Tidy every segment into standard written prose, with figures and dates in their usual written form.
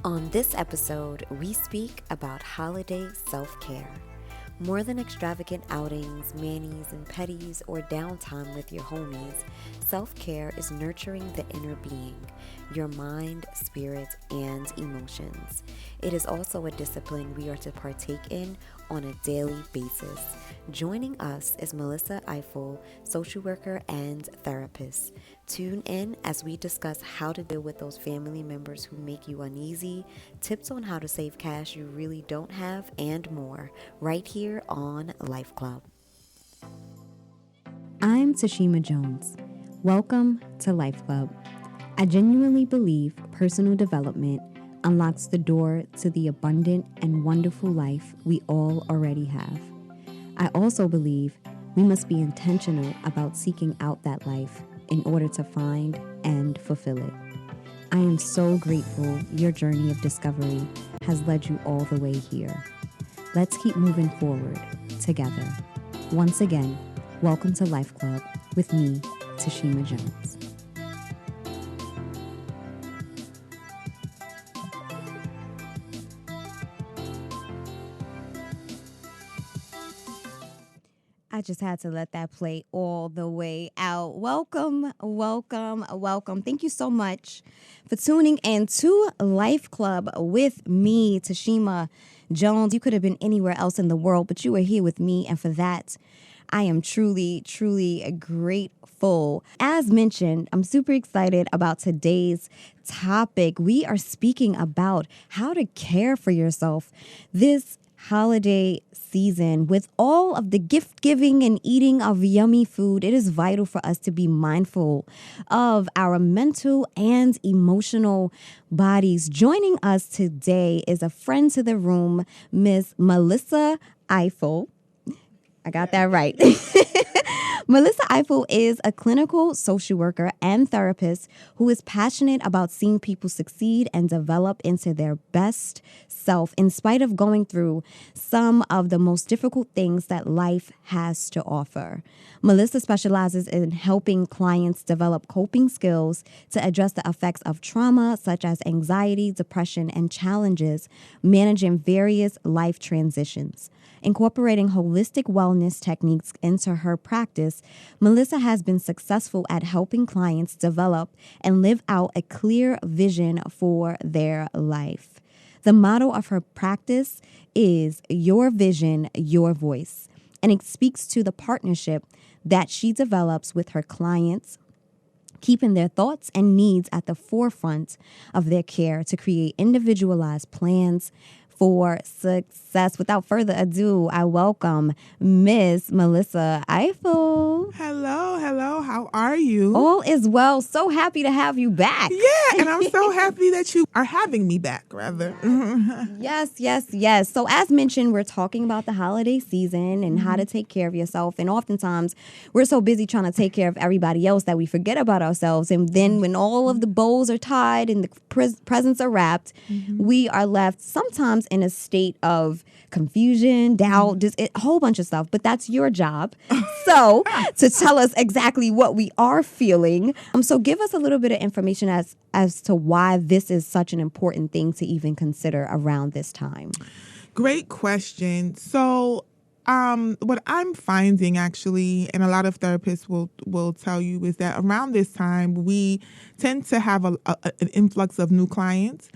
On this episode, we speak about holiday self-care. More than extravagant outings, manis, and pedis, or downtime with your homies, self-care is nurturing the inner being, your mind, spirit, and emotions. It is also a discipline we are to partake in on a daily basis. Joining us is Mellisa Ifill, social worker and therapist. Tune in as we discuss how to deal with those family members who make you uneasy, tips on how to save cash you really don't have, and more, right here on LifeClub. I'm Tashima Jones. Welcome to LifeClub. I genuinely believe personal development unlocks the door to the abundant and wonderful life we all already have. I also believe we must be intentional about seeking out that life in order to find and fulfill it. I am so grateful your journey of discovery has led you all the way here. Let's keep moving forward together. Once again, welcome to Life Club with me, Tashima Jones. I just had to let that play all the way out. Welcome. Thank you so much for tuning in to Life Club with me, Tashima Jones. You could have been anywhere else in the world, but you are here with me, and for that, I am truly grateful. As mentioned, I'm super excited about today's topic. We are speaking about how to care for yourself this holiday season. With all of the gift giving and eating of yummy food, it is vital for us to be mindful of our mental and emotional bodies. Joining us today is a friend to the room, Miss Mellisa Ifill. I got that right. Mellisa Ifill is a clinical social worker and therapist who is passionate about seeing people succeed and develop into their best self in spite of going through some of the most difficult things that life has to offer. Mellisa specializes in helping clients develop coping skills to address the effects of trauma, such as anxiety, depression, and challenges managing various life transitions. Incorporating holistic wellness techniques into her practice, Mellisa has been successful at helping clients develop and live out a clear vision for their life. The motto of her practice is "Your Vision, Your Voice," and it speaks to the partnership that she develops with her clients, keeping their thoughts and needs at the forefront of their care to create individualized plans for success. Without further ado, I welcome Miss Mellisa Ifill. Hello. How are you? All is well. So happy to have you back. Yeah, and I'm so happy that you are having me back, rather. Yes. So as mentioned, we're talking about the holiday season and how to take care of yourself. And oftentimes, we're so busy trying to take care of everybody else that we forget about ourselves. And then when all of the bows are tied and the presents are wrapped, we are left sometimes in a state of confusion, doubt, just a whole bunch of stuff. But that's your job. So to tell us exactly what we are feeling. So give us a little bit of information as to why this is such an important thing to even consider around this time. Great question. So what I'm finding actually, and a lot of therapists will tell you, is that around this time, we tend to have an influx of new clients,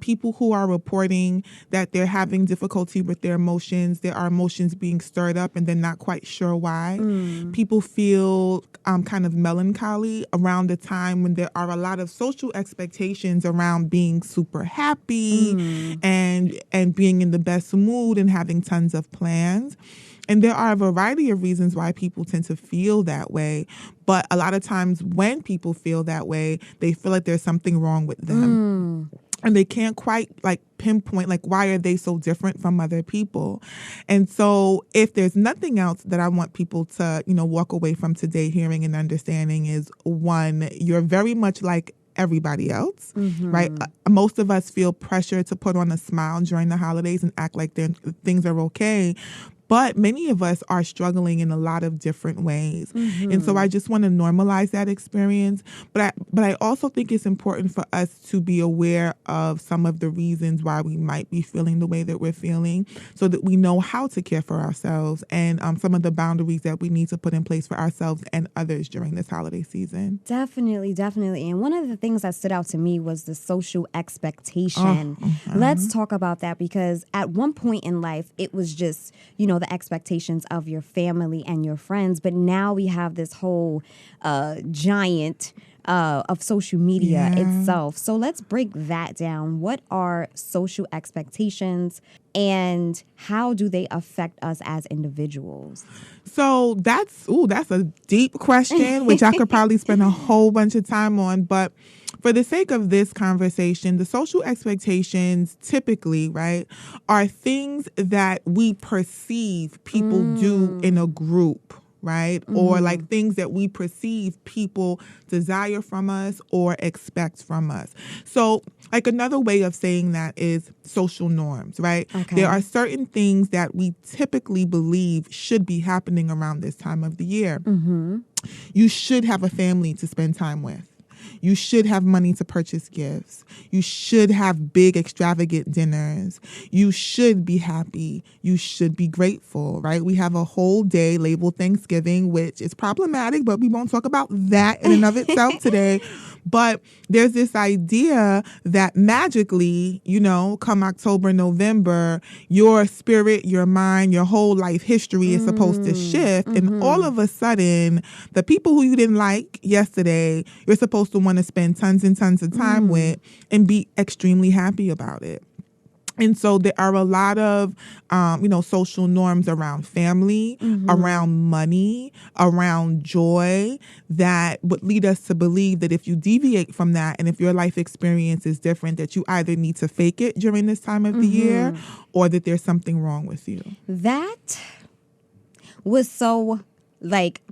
people who are reporting that they're having difficulty with their emotions. There are emotions being stirred up and they're not quite sure why. People feel kind of melancholy around the time when there are a lot of social expectations around being super happy and being in the best mood and having tons of plans. And there are a variety of reasons why people tend to feel that way. But a lot of times when people feel that way, they feel like there's something wrong with them. And they can't quite pinpoint why are they so different from other people. And so if there's nothing else that I want people to, walk away from today hearing and understanding is, one, you're very much like everybody else, right? Most of us feel pressure to put on a smile during the holidays and act like things are okay. But many of us are struggling in a lot of different ways. And so I just want to normalize that experience. But I also think it's important for us to be aware of some of the reasons why we might be feeling the way that we're feeling, so that we know how to care for ourselves and some of the boundaries that we need to put in place for ourselves and others during this holiday season. Definitely, definitely. And one of the things that stood out to me was the social expectation. Let's talk about that, because at one point in life, it was just, the expectations of your family and your friends. But now we have this whole giant of social media itself. So let's break that down. What are social expectations and how do they affect us as individuals? So that's a deep question, which I could probably spend a whole bunch of time on. But for the sake of this conversation, the social expectations typically, right, are things that we perceive people do in a group, right? Or like things that we perceive people desire from us or expect from us. So like another way of saying that is social norms, right? Okay. There are certain things that we typically believe should be happening around this time of the year. You should have a family to spend time with. You should have money to purchase gifts. You should have big, extravagant dinners. You should be happy. You should be grateful, right? We have a whole day labeled Thanksgiving, which is problematic, but we won't talk about that in and of itself today. But there's this idea that magically, come October, November, your spirit, your mind, your whole life history is supposed to shift. And all of a sudden, the people who you didn't like yesterday, you're supposed to want to spend tons and tons of time with and be extremely happy about it. And so there are a lot of, social norms around family, around money, around joy that would lead us to believe that if you deviate from that and if your life experience is different, that you either need to fake it during this time of the year or that there's something wrong with you. That was so,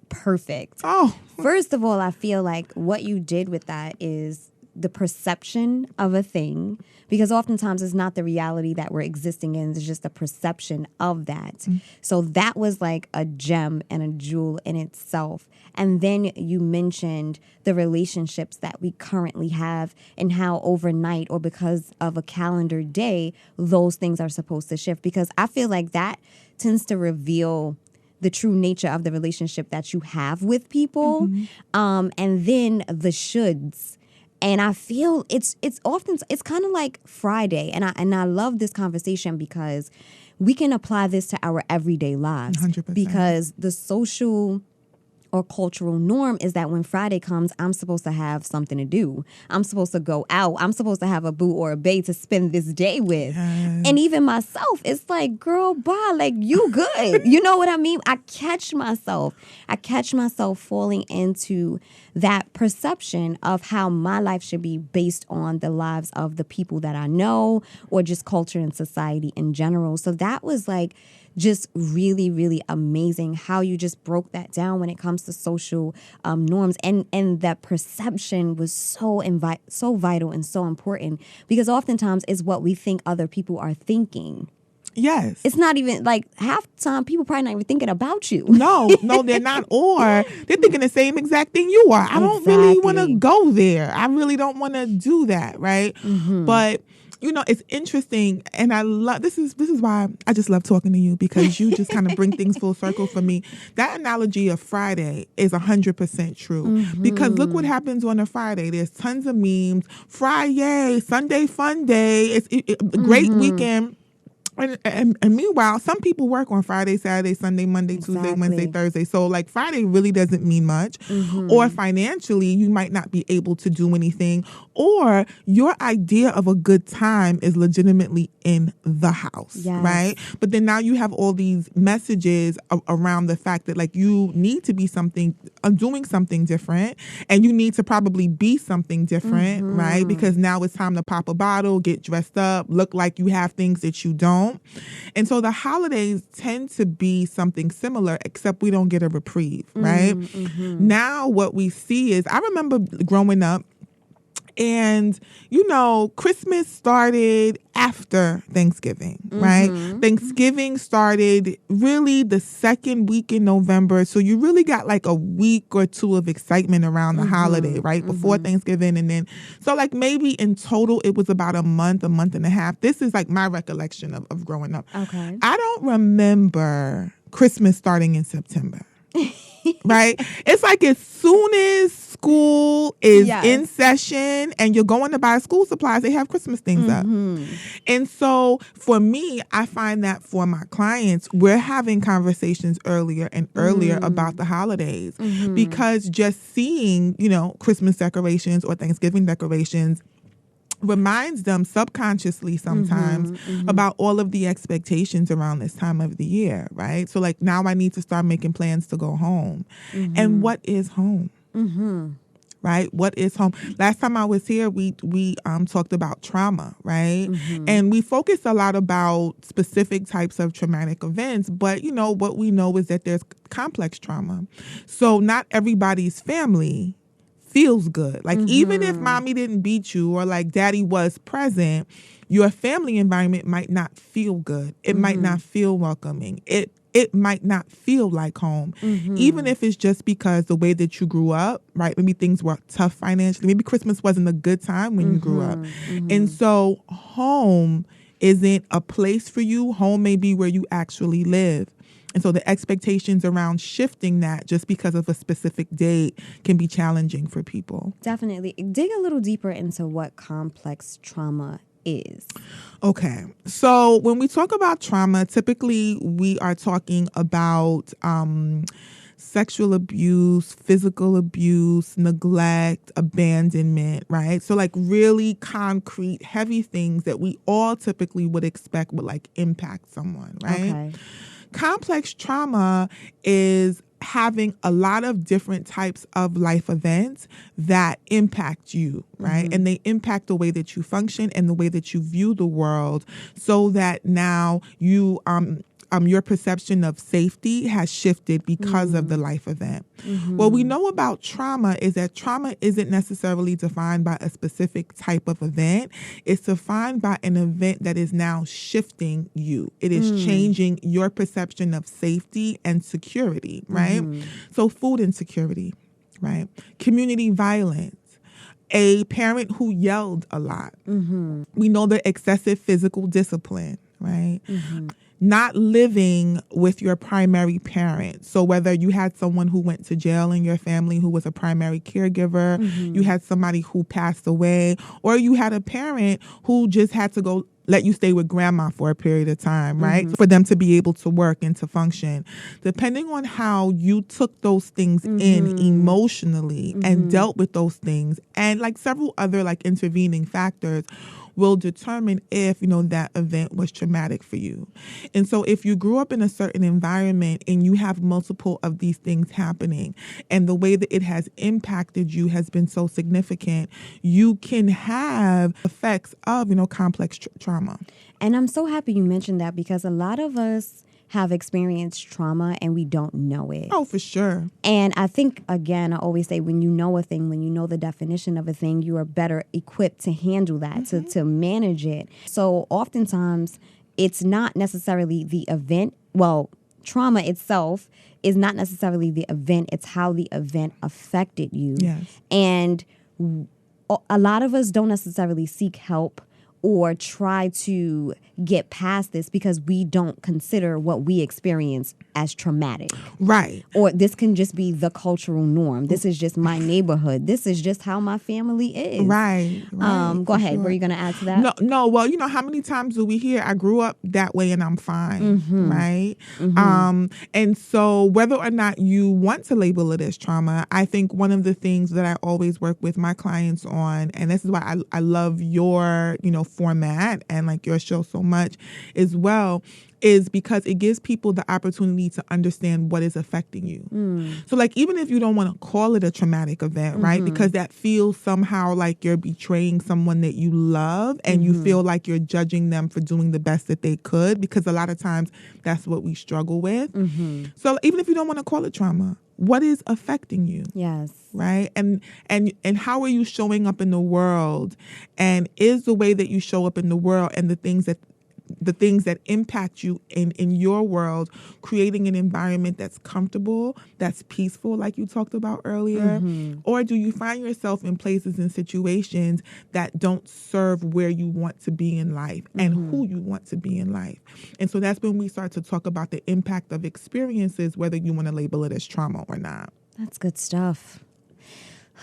perfect. Oh. First of all, I feel like what you did with that is the perception of a thing, because oftentimes it's not the reality that we're existing in, it's just the perception of that. So that was like a gem and a jewel in itself. And then you mentioned the relationships that we currently have and how overnight or because of a calendar day, those things are supposed to shift, because I feel like that tends to reveal the true nature of the relationship that you have with people. And then the shoulds. And I feel it's often kind of like Friday, and I love this conversation because we can apply this to our everyday lives. 100%. Because the social or cultural norm is that when Friday comes, I'm supposed to have something to do. I'm supposed to go out. I'm supposed to have a boo or a bae to spend this day with. Yes. And even myself, it's like, girl, bye, like you good. You know what I mean? I catch myself falling into that perception of how my life should be based on the lives of the people that I know or just culture and society in general. So that was like just really, really amazing how you just broke that down when it comes to social norms. And that perception was so vital and so important, because oftentimes it's what we think other people are thinking. Yes. It's not even like half the time people probably not even thinking about you. No, they're not. Or they're thinking the same exact thing you are. I don't really want to go there. I really don't want to do that. Right. But it's interesting, and I love this is why I just love talking to you, because you just kind of bring things full circle for me. That analogy of Friday is 100% true, because look what happens on a Friday. There's tons of memes. Friday, Sunday fun day. It's a great weekend. And meanwhile, some people work on Friday, Saturday, Sunday, Monday, Tuesday, Wednesday, Thursday. So like Friday really doesn't mean much. Or financially, you might not be able to do anything. Or your idea of a good time is legitimately in the house, right? But then now you have all these messages around the fact that like you need to be doing something different, and you need to probably be something different, right? Because now it's time to pop a bottle, get dressed up, look like you have things that you don't. And so the holidays tend to be something similar, except we don't get a reprieve, right? Now what we see is, I remember growing up, And, Christmas started after Thanksgiving, right? Thanksgiving started really the second week in November. So you really got like a week or two of excitement around the holiday, right? Before Thanksgiving. And then, so like maybe in total, it was about a month and a half. This is like my recollection of growing up. Okay. I don't remember Christmas starting in September. Right? It's like as soon as school is in session and you're going to buy school supplies, they have Christmas things up. And so for me, I find that for my clients, we're having conversations earlier and earlier about the holidays because just seeing, Christmas decorations or Thanksgiving decorations reminds them subconsciously sometimes about all of the expectations around this time of the year, right? So like now I need to start making plans to go home. And what is home? Right? What is home? Last time I was here, we talked about trauma, right? And we focused a lot about specific types of traumatic events, but what we know is that there's complex trauma. So not everybody's family feels good. Like even if mommy didn't beat you or like daddy was present, your family environment might not feel good. It might not feel welcoming. It might not feel like home, even if it's just because the way that you grew up, right? Maybe things were tough financially. Maybe Christmas wasn't a good time when you grew up. And so home isn't a place for you. Home may be where you actually live. And so the expectations around shifting that just because of a specific date can be challenging for people. Definitely. Dig a little deeper into what complex trauma is. Okay. So when we talk about trauma, typically we are talking about sexual abuse, physical abuse, neglect, abandonment, right? So like really concrete, heavy things that we all typically would expect would like impact someone, right? Okay. Complex trauma is having a lot of different types of life events that impact you, right? And they impact the way that you function and the way that you view the world, so that now you your perception of safety has shifted because of the life event. What we know about trauma is that trauma isn't necessarily defined by a specific type of event. It's defined by an event that is now shifting you. It is changing your perception of safety and security, right? So food insecurity, right? Community violence. A parent who yelled a lot. We know the excessive physical discipline, right? Not living with your primary parent. So whether you had someone who went to jail in your family who was a primary caregiver, you had somebody who passed away, or you had a parent who just had to go let you stay with grandma for a period of time, right? For them to be able to work and to function. Depending on how you took those things in emotionally and dealt with those things, and like several other like intervening factors, will determine if, that event was traumatic for you. And so if you grew up in a certain environment and you have multiple of these things happening and the way that it has impacted you has been so significant, you can have effects of, complex trauma. And I'm so happy you mentioned that because a lot of us have experienced trauma and we don't know it. Oh, for sure. And I think, again, I always say when you know a thing, when you know the definition of a thing, you are better equipped to handle that, to manage it. So oftentimes it's not necessarily the event. Well, trauma itself is not necessarily the event. It's how the event affected you. Yes. And a lot of us don't necessarily seek help or try to get past this because we don't consider what we experience as traumatic. Right. Or this can just be the cultural norm. This is just my neighborhood. This is just how my family is. Right. Go ahead. Sure. Were you going to add to that? No. Well, how many times do we hear, I grew up that way and I'm fine, right? And so whether or not you want to label it as trauma, I think one of the things that I always work with my clients on, and this is why I love your, format and like your show so much as well, is because it gives people the opportunity to understand what is affecting you. So like, even if you don't want to call it a traumatic event, right? Because that feels somehow like you're betraying someone that you love, and you feel like you're judging them for doing the best that they could, because a lot of times that's what we struggle with. So even if you don't want to call it trauma, what is affecting you? Yes. Right? And how are you showing up in the world? And is the way that you show up in the world and the things that impact you in your world, creating an environment that's comfortable, that's peaceful, like you talked about earlier? Or do you find yourself in places and situations that don't serve where you want to be in life and who you want to be in life? And so that's when we start to talk about the impact of experiences, whether you want to label it as trauma or not. That's good stuff.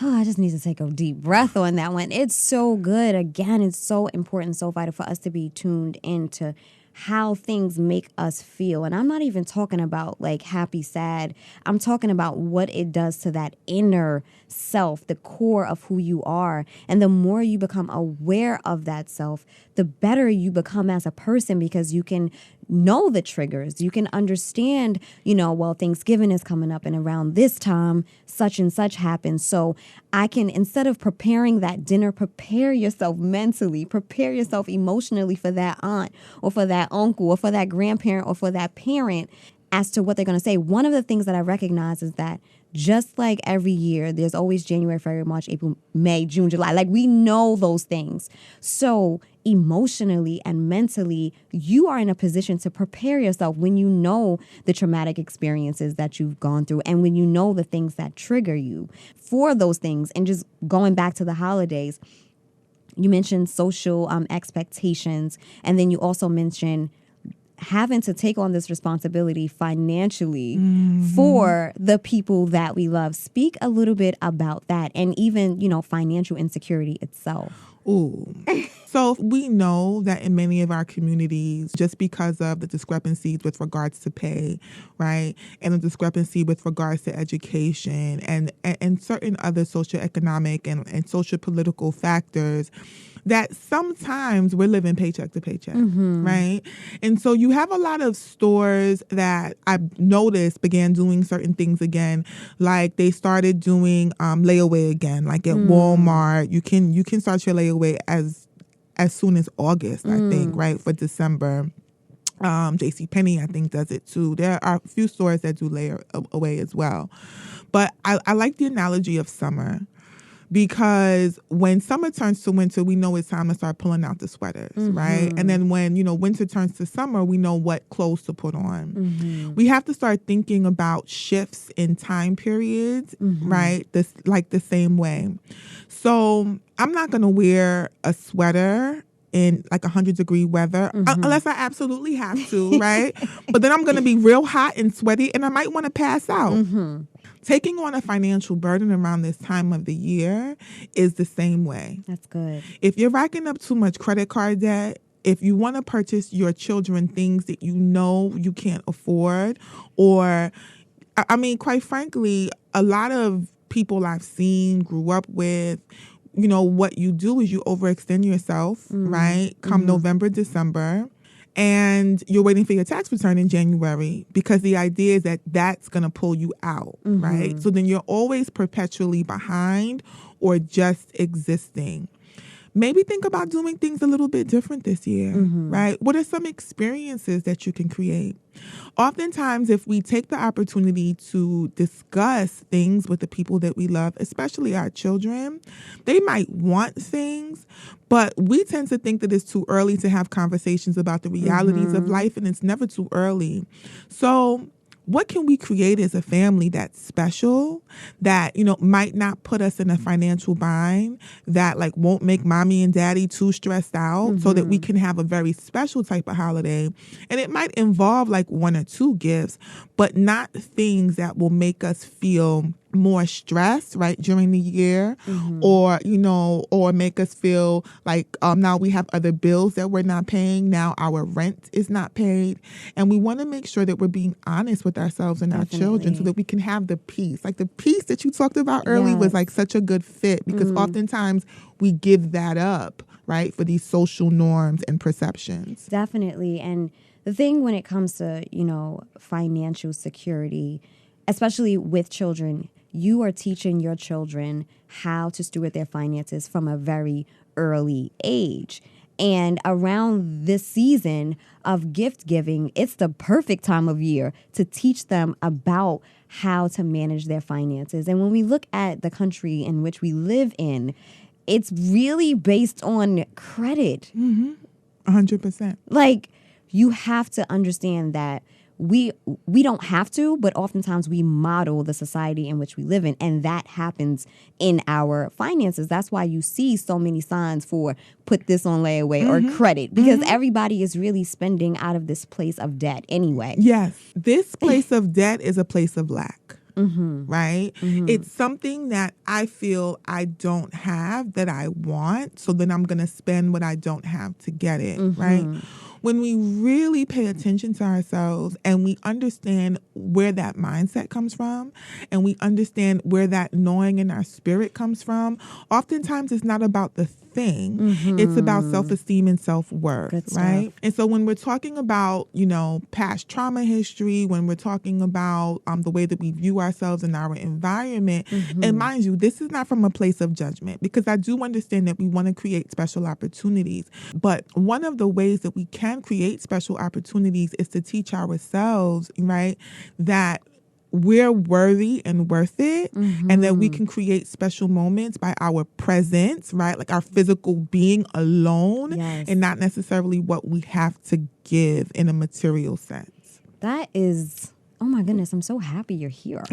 Oh, I just need to take a deep breath on that one. It's so good. Again, it's so important, so vital for us to be tuned into how things make us feel. And I'm not even talking about like happy, sad. I'm talking about what it does to that inner self, the core of who you are. And the more you become aware of that self, the better you become as a person, because you can know the triggers. You can understand, well, Thanksgiving is coming up and around this time, such and such happens. So I can, instead of preparing that dinner, prepare yourself mentally, prepare yourself emotionally for that aunt or for that uncle or for that grandparent or for that parent as to what they're going to say. One of the things that I recognize is that just like every year, there's always January, February, March, April, May, June, July. Like, we know those things. So emotionally and mentally, you are in a position to prepare yourself when you know the traumatic experiences that you've gone through and when you know the things that trigger you for those things. And just going back to the holidays, you mentioned social expectations, and then you also mentioned having to take on this responsibility financially for the people that we love. Speak a little bit about that, and even, financial insecurity itself. Ooh. So we know that in many of our communities, just because of the discrepancies with regards to pay, right, and the discrepancy with regards to education and certain other socioeconomic and social political factors, that sometimes we're living paycheck to paycheck, right? And so you have a lot of stores that I've noticed began doing certain things again, like they started doing layaway again, like at Walmart. You can start your layaway as soon as August, I think, right, for December. JCPenney, I think, does it too. There are a few stores that do layaway as well. But I like the analogy of summer, because when summer turns to winter, we know it's time to start pulling out the sweaters, right? And then when, winter turns to summer, we know what clothes to put on. We have to start thinking about shifts in time periods, right? The same way. So I'm not going to wear a sweater in like 100-degree weather unless I absolutely have to, right? But then I'm going to be real hot and sweaty, and I might want to pass out. Taking on a financial burden around this time of the year is the same way. That's good. If you're racking up too much credit card debt, if you want to purchase your children things that you know you can't afford, or, I mean, quite frankly, a lot of people I've seen, grew up with, what you do is you overextend yourself, right? Come November, December. And you're waiting for your tax return in January, because the idea is that that's going to pull you out, right? So then you're always perpetually behind or just existing. Maybe think about doing things a little bit different this year, right? What are some experiences that you can create? Oftentimes, if we take the opportunity to discuss things with the people that we love, especially our children, they might want things, but we tend to think that it's too early to have conversations about the realities of life, and it's never too early. So what can we create as a family that's special, that, might not put us in a financial bind, that like won't make mommy and daddy too stressed out, so that we can have a very special type of holiday? And it might involve like 1 or 2 gifts, but not things that will make us feel more stressed, right, during the year, or, or make us feel like now we have other bills that we're not paying. Now our rent is not paid. And we want to make sure that we're being honest with ourselves and our children, so that we can have the peace. Like the peace that you talked about earlier was like such a good fit, because oftentimes we give that up, right, for these social norms and perceptions. Definitely. And the thing when it comes to, financial security, especially with children, you are teaching your children how to steward their finances from a very early age. And around this season of gift giving, it's the perfect time of year to teach them about how to manage their finances. And when we look at the country in which we live in, it's really based on credit. 100%. Like, you have to understand that we don't have to, but oftentimes we model the society in which we live in, and that happens in our finances. That's why you see so many signs for put this on layaway or credit, because everybody is really spending out of this place of debt anyway. Yes, this place of debt is a place of lack. Right? It's something that I feel I don't have that I want, so then I'm going to spend what I don't have to get it, right? When we really pay attention to ourselves and we understand where that mindset comes from and we understand where that gnawing in our spirit comes from, oftentimes it's not about the thing. It's about self-esteem and self-worth, right? And so when we're talking about, past trauma history, when we're talking about the way that we view ourselves in our environment, and mind you, this is not from a place of judgment, because I do understand that we want to create special opportunities. But one of the ways that we can create special opportunities is to teach ourselves, right, that we're worthy and worth it, and that we can create special moments by our presence, right? Like our physical being alone, and not necessarily what we have to give in a material sense. That is, oh my goodness, I'm so happy you're here.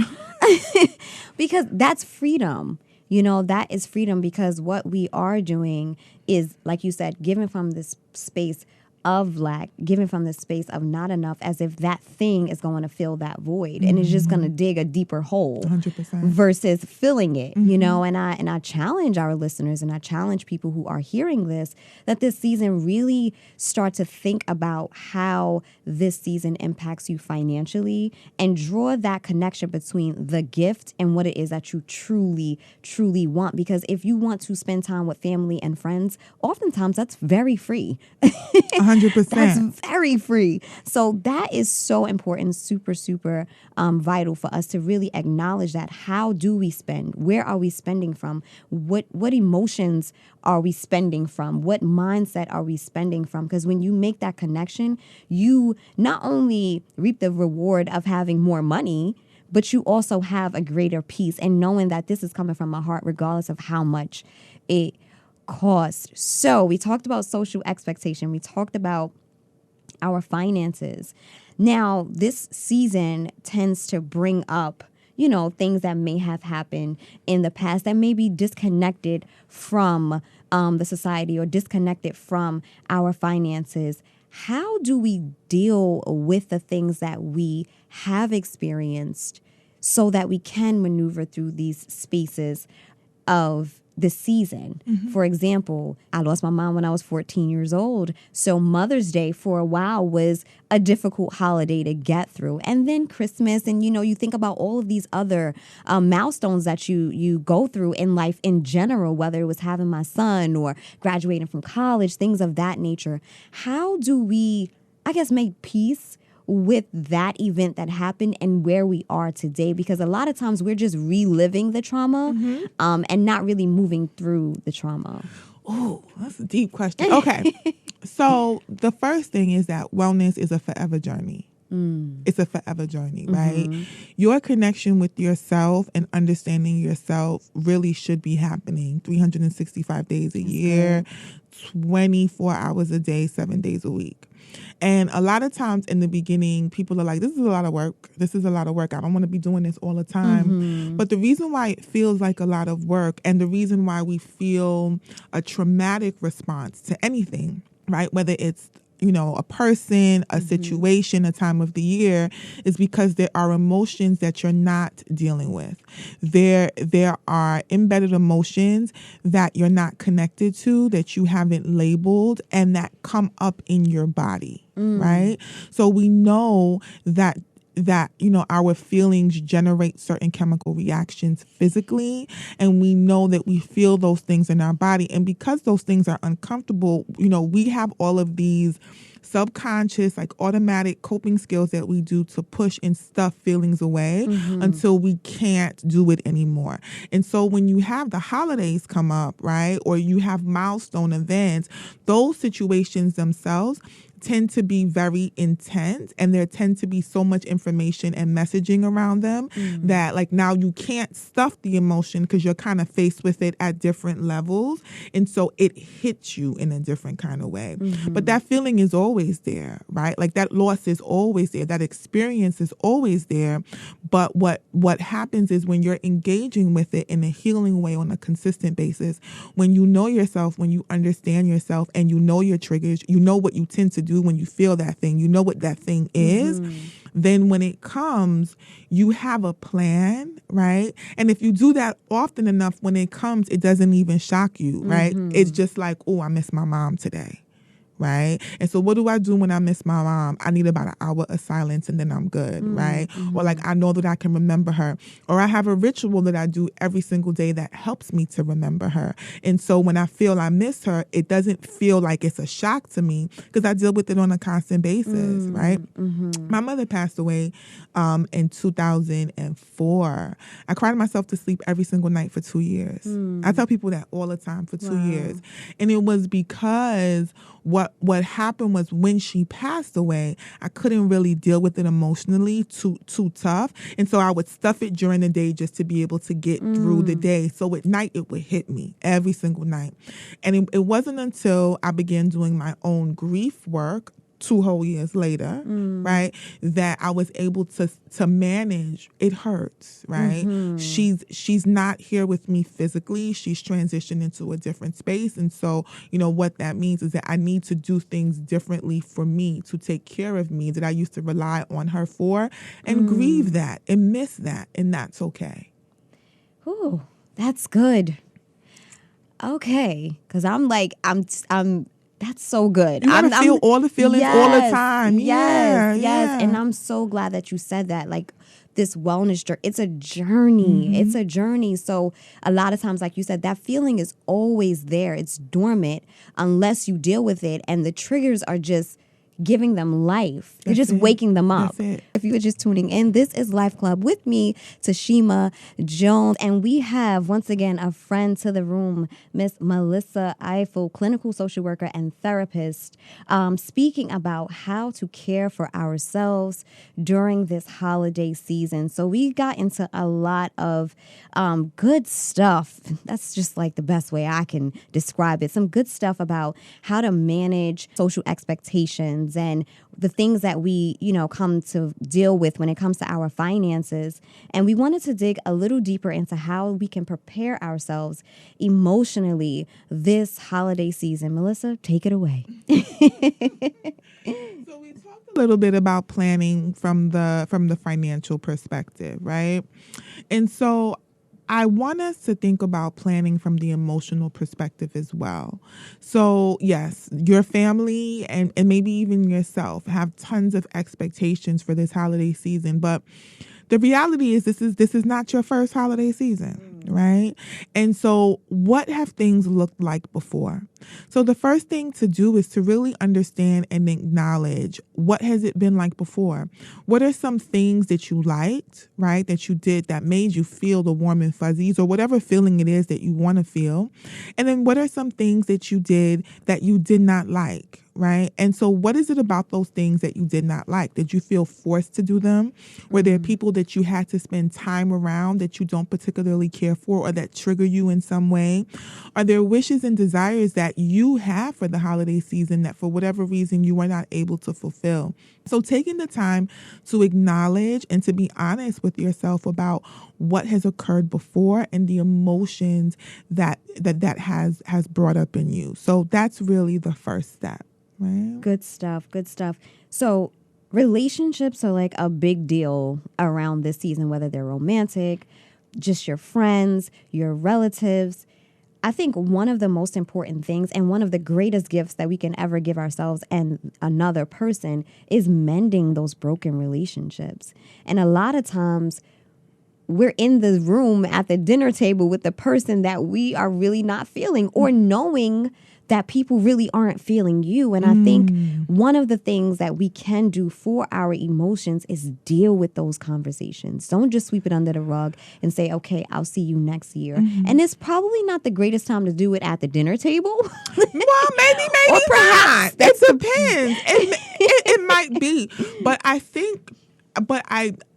Because that's freedom. That is freedom, because what we are doing is, like you said, giving from this space of lack, giving from the space of not enough, as if that thing is going to fill that void and it's just going to dig a deeper hole 100%. versus filling it, and I challenge our listeners, and I challenge people who are hearing this, that this season really start to think about how this season impacts you financially, and draw that connection between the gift and what it is that you truly, truly want. Because if you want to spend time with family and friends, oftentimes that's very free. 100%. That's very free. So that is so important, super, super vital for us to really acknowledge that. How do we spend? Where are we spending from? What emotions are we spending from? What mindset are we spending from? Because when you make that connection, you not only reap the reward of having more money, but you also have a greater peace, and knowing that this is coming from my heart, regardless of how much it cost. So we talked about social expectation. We talked about our finances. Now, this season tends to bring up, things that may have happened in the past that may be disconnected from the society, or disconnected from our finances. How do we deal with the things that we have experienced so that we can maneuver through these spaces of the season? For example, I lost my mom when I was 14 years old. So Mother's Day for a while was a difficult holiday to get through. And then Christmas, and you think about all of these other milestones that you go through in life in general, whether it was having my son or graduating from college, things of that nature. How do we, make peace with that event that happened and where we are today? Because a lot of times we're just reliving the trauma and not really moving through the trauma. Oh, that's a deep question. Okay. So the first thing is that wellness is a forever journey. It's a forever journey, right? Your connection with yourself and understanding yourself really should be happening 365 days a year, 24 hours a day, 7 days a week. And a lot of times in the beginning, people are like, this is a lot of work. This is a lot of work. I don't want to be doing this all the time. But the reason why it feels like a lot of work, and the reason why we feel a traumatic response to anything, right, whether it's a person, a situation, a time of the year, is because there are emotions that you're not dealing with. There are embedded emotions that you're not connected to, that you haven't labeled, and that come up in your body, right? So we know that our feelings generate certain chemical reactions physically, and we know that we feel those things in our body. And because those things are uncomfortable, we have all of these subconscious, like automatic coping skills that we do to push and stuff feelings away until we can't do it anymore. And so when you have the holidays come up, right, or you have milestone events, those situations themselves tend to be very intense, and there tend to be so much information and messaging around them that like now you can't stuff the emotion because you're kind of faced with it at different levels, and so it hits you in a different kind of way. But that feeling is always there, right? Like that loss is always there, that experience is always there. But what happens is when you're engaging with it in a healing way on a consistent basis, when you know yourself, when you understand yourself, and you know your triggers, you know what you tend to do when you feel that thing, you know what that thing is, then when it comes, you have a plan, right? And if you do that often enough, when it comes, it doesn't even shock you, right? It's just like, oh, I miss my mom today. Right? And so what do I do when I miss my mom? I need about an hour of silence and then I'm good, right? Or like I know that I can remember her. Or I have a ritual that I do every single day that helps me to remember her. And so when I feel I miss her, it doesn't feel like it's a shock to me because I deal with it on a constant basis, right? My mother passed away in 2004. I cried myself to sleep every single night for 2 years. I tell people that all the time, for 2 years. And it was because what happened was when she passed away, I couldn't really deal with it emotionally, too tough. And so I would stuff it during the day just to be able to get through the day. So at night, it would hit me every single night. And it wasn't until I began doing my own grief work 2 whole years later, right, that I was able to manage. It hurts, right? She's not here with me physically. She's transitioned into a different space. And so, what that means is that I need to do things differently for me, to take care of me, that I used to rely on her for, and grieve that and miss that. And that's okay. Ooh, that's good. Okay. Because I'm that's so good. You gotta feel all the feelings all the time. Yes. Yeah. And I'm so glad that you said that. Like this wellness journey, it's a journey. It's a journey. So a lot of times, like you said, that feeling is always there. It's dormant unless you deal with it. And the triggers are just giving them life. You're just waking them up. That's it. If you were just tuning in, this is Life Club with me, Tashima Jones. And we have, once again, a friend to the room, Miss Mellisa Ifill, clinical social worker and therapist, speaking about how to care for ourselves during this holiday season. So we got into a lot of good stuff. That's just like the best way I can describe it. Some good stuff about how to manage social expectations and the things that we, come to deal with when it comes to our finances. And we wanted to dig a little deeper into how we can prepare ourselves emotionally this holiday season. Mellisa, take it away. So we talked a little bit about planning from the financial perspective, right? And so I want us to think about planning from the emotional perspective as well. So yes, your family and maybe even yourself have tons of expectations for this holiday season, but the reality is this is not your first holiday season, right? And so what have things looked like before? So the first thing to do is to really understand and acknowledge what has it been like before. What are some things that you liked, right, that you did that made you feel the warm and fuzzies or whatever feeling it is that you want to feel? And then what are some things that you did that you did not like? Right. And so what is it about those things that you did not like? Did you feel forced to do them? Were there people that you had to spend time around that you don't particularly care for or that trigger you in some way? Are there wishes and desires that you have for the holiday season that for whatever reason you were not able to fulfill? So taking the time to acknowledge and to be honest with yourself about what has occurred before and the emotions that has brought up in you. So that's really the first step. Right. Good stuff. So relationships are like a big deal around this season, whether they're romantic, just your friends, your relatives. I think one of the most important things and one of the greatest gifts that we can ever give ourselves and another person is mending those broken relationships. And a lot of times we're in the room at the dinner table with the person that we are really not feeling, or knowing that people really aren't feeling you. And I think one of the things that we can do for our emotions is deal with those conversations. Don't just sweep it under the rug and say, okay, I'll see you next year. And it's probably not the greatest time to do it at the dinner table. Well, maybe Or perhaps not. It depends. It might be. But I think,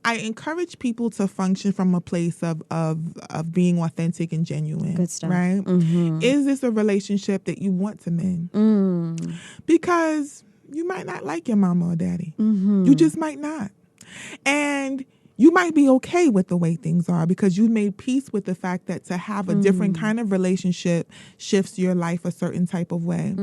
I encourage people to function from a place of being authentic and genuine. Good stuff. Right? Is this a relationship that you want to mend? Because you might not like your mama or daddy. You just might not. And you might be okay with the way things are because you made peace with the fact that to have a different kind of relationship shifts your life a certain type of way.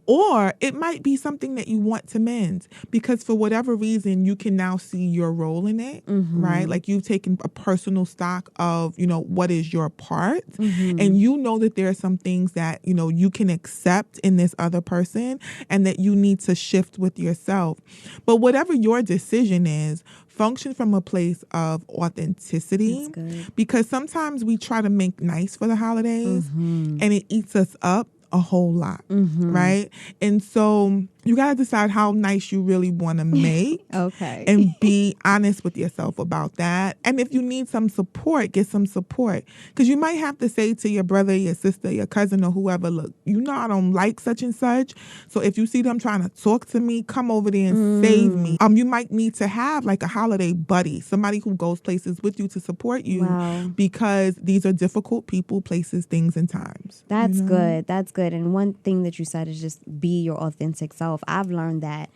Or it might be something that you want to mend because for whatever reason, you can now see your role in it, right? Like you've taken a personal stock of, what is your part. And you know that there are some things that, you can accept in this other person and that you need to shift with yourself. But whatever your decision is, function from a place of authenticity because sometimes we try to make nice for the holidays and it eats us up a whole lot, right? And so you got to decide how nice you really want to make and be honest with yourself about that. And if you need some support, get some support because you might have to say to your brother, your sister, your cousin or whoever, look, I don't like such and such. So if you see them trying to talk to me, come over there and save me. You might need to have like a holiday buddy, somebody who goes places with you to support you because these are difficult people, places, things, and times. That's good. That's good. And one thing that you said is just be your authentic self. I've learned that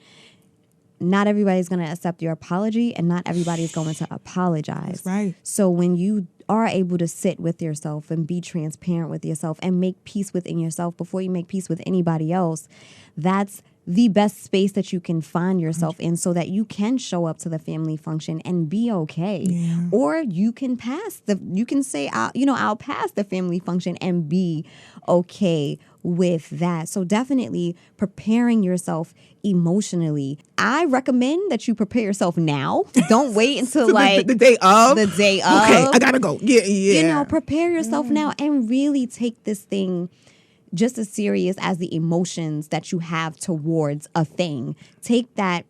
not everybody's going to accept your apology and not everybody is going to apologize. That's right. So when you are able to sit with yourself and be transparent with yourself and make peace within yourself before you make peace with anybody else, that's the best space that you can find yourself in so that you can show up to the family function and be okay. Or you can say, I'll pass the family function and be okay with that. So definitely preparing yourself emotionally. I recommend that you prepare yourself now. Don't wait until the day of. The day of. Okay, I gotta go. Yeah. Prepare yourself now and really take this thing just as serious as the emotions that you have towards a thing. Take that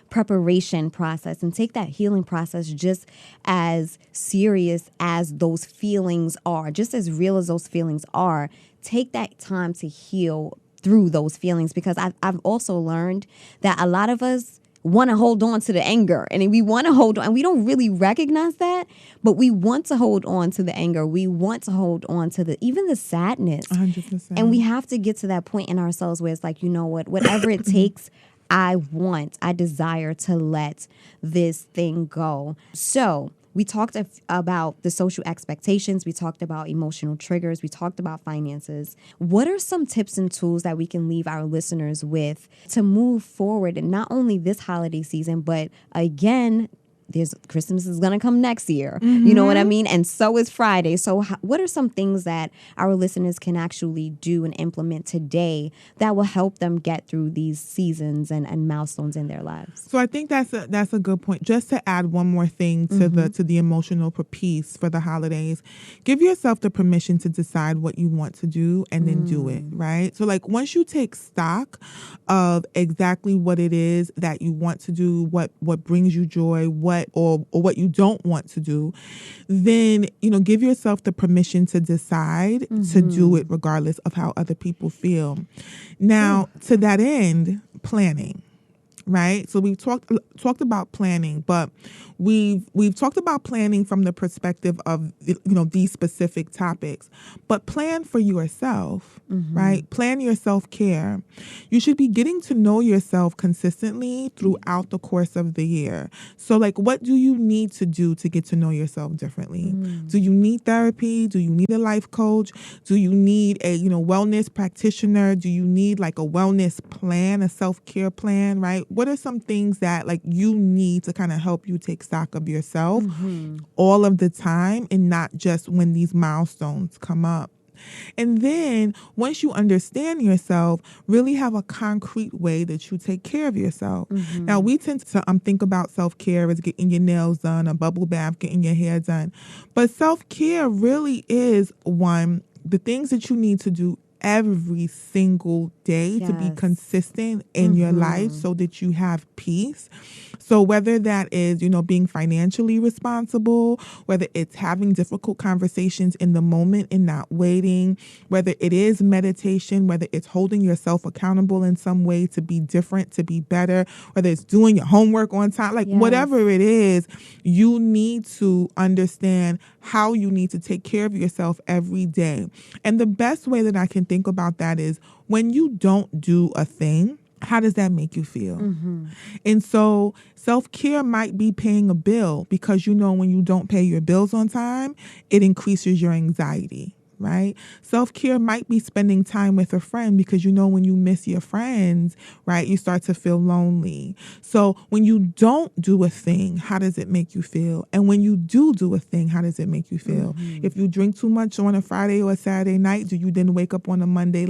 preparation process and take that healing process just as serious as those feelings are, just as real as those feelings are. Take that time to heal through those feelings because I've also learned that a lot of us want to hold on to the anger and we want to hold on and we don't really recognize that, but we want to hold on to the anger. We want to hold on to even the sadness. 100%. And we have to get to that point in ourselves where it's like, whatever it takes, I desire to let this thing go. So we talked about the social expectations. We talked about emotional triggers. We talked about finances. What are some tips and tools that we can leave our listeners with to move forward, and not only this holiday season, but again, Christmas is going to come next year. You know what I mean? And so is Friday. So what are some things that our listeners can actually do and implement today that will help them get through these seasons and milestones in their lives? So I think that's a good point. Just to add one more thing to the emotional piece for the holidays, give yourself the permission to decide what you want to do and then do it, right? So like once you take stock of exactly what it is that you want to do, what brings you joy, what you don't want to do, then give yourself the permission to decide to do it regardless of how other people feel. Now, to that end, planning. Right? So we've talked about planning, but we've talked about planning from the perspective of these specific topics. But plan for yourself, right? Plan your self-care. You should be getting to know yourself consistently throughout the course of the year. So like, what do you need to do to get to know yourself differently? Do you need therapy? Do you need a life coach? Do you need a wellness practitioner? Do you need like a wellness plan, a self-care plan, right? What are some things that like you need to kind of help you take stock of yourself all of the time and not just when these milestones come up? And then once you understand yourself, really have a concrete way that you take care of yourself. Now, we tend to think about self-care as getting your nails done, a bubble bath, getting your hair done. But self-care really is the things that you need to do every single day to be consistent in your life so that you have peace. So whether that is, being financially responsible, whether it's having difficult conversations in the moment and not waiting, whether it is meditation, whether it's holding yourself accountable in some way to be different, to be better, whether it's doing your homework on time, whatever it is, you need to understand how you need to take care of yourself every day. And the best way that I can think about that is when you don't do a thing, how does that make you feel? And so self-care might be paying a bill because, when you don't pay your bills on time, it increases your anxiety. Right? Self-care might be spending time with a friend because, when you miss your friends, right, you start to feel lonely. So when you don't do a thing, how does it make you feel? And when you do a thing, how does it make you feel? If you drink too much on a Friday or a Saturday night, do you then wake up on a Monday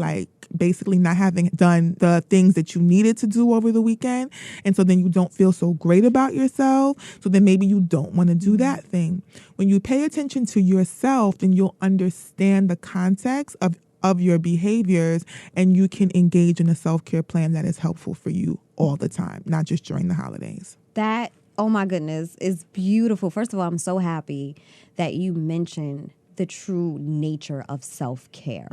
basically not having done the things that you needed to do over the weekend? And so then you don't feel so great about yourself. So then maybe you don't want to do that thing. When you pay attention to yourself, then you'll understand the context of your behaviors, and you can engage in a self-care plan that is helpful for you all the time, not just during the holidays. That, oh my goodness, is beautiful. First of all, I'm so happy that you mentioned the true nature of self-care.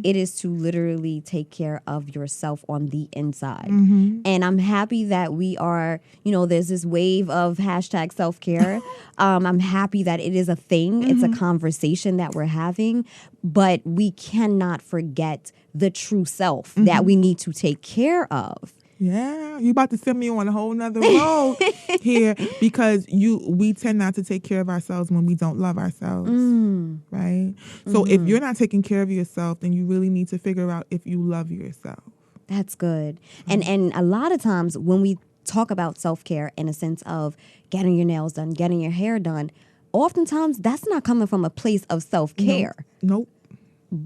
It is to literally take care of yourself on the inside. And I'm happy that we are, there's this wave of hashtag self-care. I'm happy that it is a thing. It's a conversation that we're having, but we cannot forget the true self that we need to take care of. Yeah, you about to send me on a whole nother road here because we tend not to take care of ourselves when we don't love ourselves, right? So if you're not taking care of yourself, then you really need to figure out if you love yourself. That's good. And a lot of times when we talk about self-care in a sense of getting your nails done, getting your hair done, oftentimes that's not coming from a place of self-care. Nope.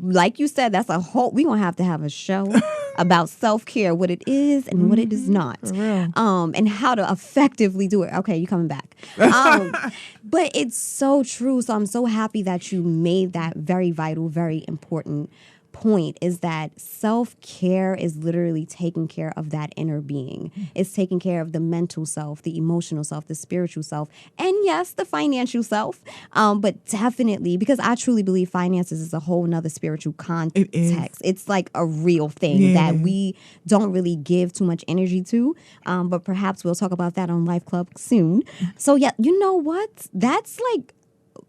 Like you said, that's we're going to have a show about self-care, what it is and what it is not. For real. And how to effectively do it. Okay, you coming back. But it's so true. So I'm so happy that you made that very vital, very important point, is that self-care is literally taking care of that inner being. It's taking care of the mental self, the emotional self, the spiritual self, and yes, the financial self. But definitely, because I truly believe finances is a whole nother spiritual context. It's like a real thing that we don't really give too much energy to. But perhaps we'll talk about that on LifeClub soon. So yeah, you know what? That's like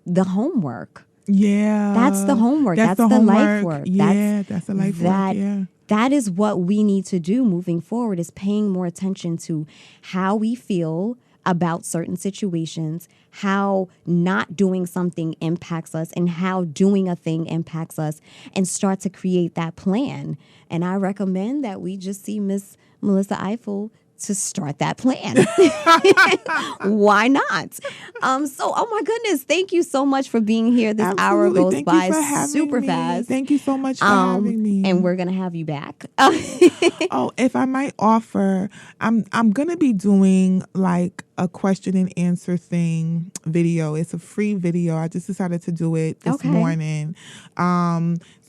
the homework. Yeah. That's the homework. That's the life work. Yeah, that's the life work. Yeah. That is what we need to do moving forward, is paying more attention to how we feel about certain situations, how not doing something impacts us, and how doing a thing impacts us, and start to create that plan. And I recommend that we just see Miss Mellisa Ifill to start that plan. Why not? Oh my goodness, thank you so much for being here. This hour goes by super fast. Thank you so much for having me. And we're gonna have you back. If I might offer, I'm gonna be doing like a question and answer thing video. It's a free video. I just decided to do it this morning.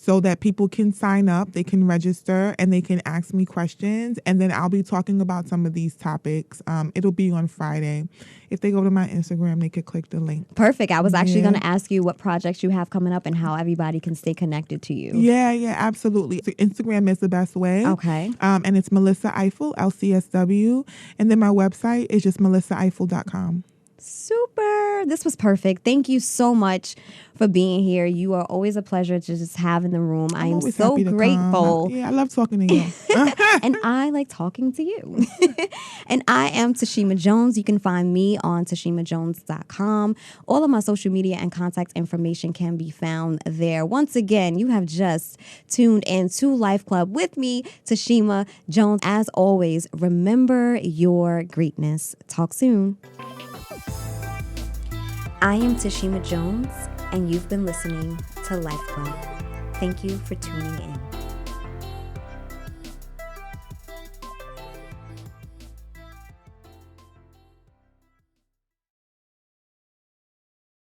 So that people can sign up, they can register, and they can ask me questions. And then I'll be talking about some of these topics. It'll be on Friday. If they go to my Instagram, they could click the link. Perfect. I was actually going to ask you what projects you have coming up and how everybody can stay connected to you. Yeah, absolutely. So Instagram is the best way. Okay. And it's Mellisa Ifill, LCSW. And then my website is just melissaifill.com. Super. This was perfect. Thank you so much for being here. You are always a pleasure to just have in the room. I am so grateful. Yeah, I love talking to you. And I like talking to you. And I am Tashima Jones. You can find me on tashimajones.com. All of my social media and contact information can be found there. Once again, you have just tuned in to Life Club with me, Tashima Jones. As always, remember your greatness. Talk soon. I am Tashima Jones, and you've been listening to Life Club. Thank you for tuning in.